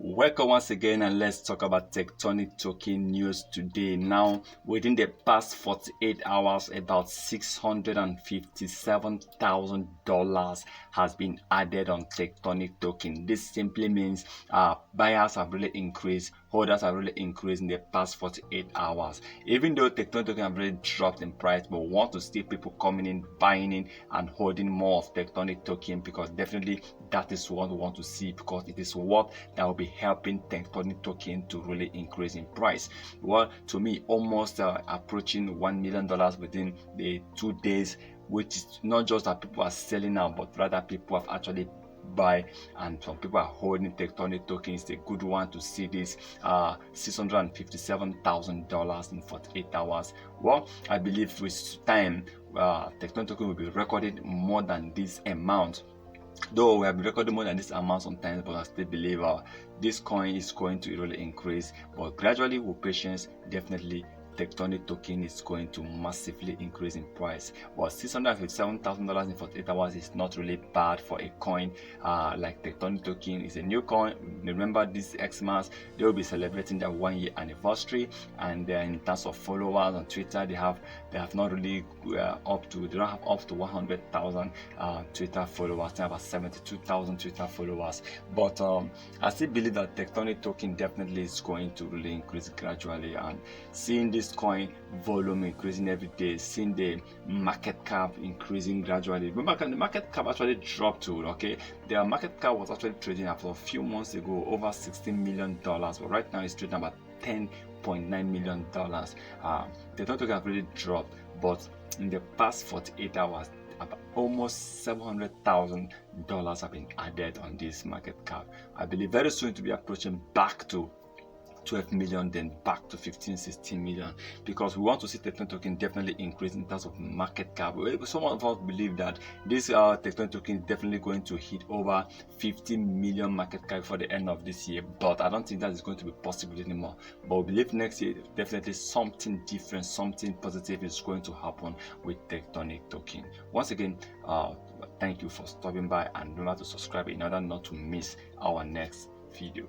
Welcome once again, and let's talk about Tectonic token news today. Now, within the past 48 hours, about $657,000 has been added on Tectonic token. This simply means buyers have really increased, holders have really increased in the past 48 hours. Even though Tectonic token have really dropped in price, but we want to see people coming in, buying in, and holding more of Tectonic token, because definitely that is what we want to see, because it is what that will be helping Tectonic token to really increase in price. Well, to me, almost approaching $1 million within the 2 days, which is not just that people are selling now, but rather people have actually buy, and some people are holding Tectonic tokens. It's a good one to see this $657,000 in 48 hours. Well, I believe with time Tectonic token will be recording more than this amount. Though we have been recording more than this amount sometimes, but I still believe this coin is going to really increase. But gradually, with patience, definitely Tectonic token is going to massively increase in price. Well, $657,000 in 48 hours is not really bad for a coin like Tectonic token. It's a new coin. Remember, this Xmas they will be celebrating their 1-year anniversary, and in terms of followers on Twitter, they have not really they don't have up to 100,000 Twitter followers. They have about 72,000 Twitter followers. But I still believe that Tectonic token definitely is going to really increase gradually, and seeing this coin volume increasing every day, seeing the market cap increasing gradually. Remember, the market cap actually dropped to their market cap was actually trading after a few months ago over $16 million, but right now it's trading about $10.9 million. The total have really dropped, but in the past 48 hours, about almost $700,000 have been added on this market cap. I believe very soon to be approaching back to 12 million, then back to 15-16 million, because we want to see Tectonic token definitely increase in terms of market cap. Some of us believe that this Tectonic token is definitely going to hit over 15 million market cap for the end of this year, but I don't think that is going to be possible anymore. But we believe next year definitely something different, something positive is going to happen with Tectonic token. Once again, thank you for stopping by, and remember to subscribe in order not to miss our next video.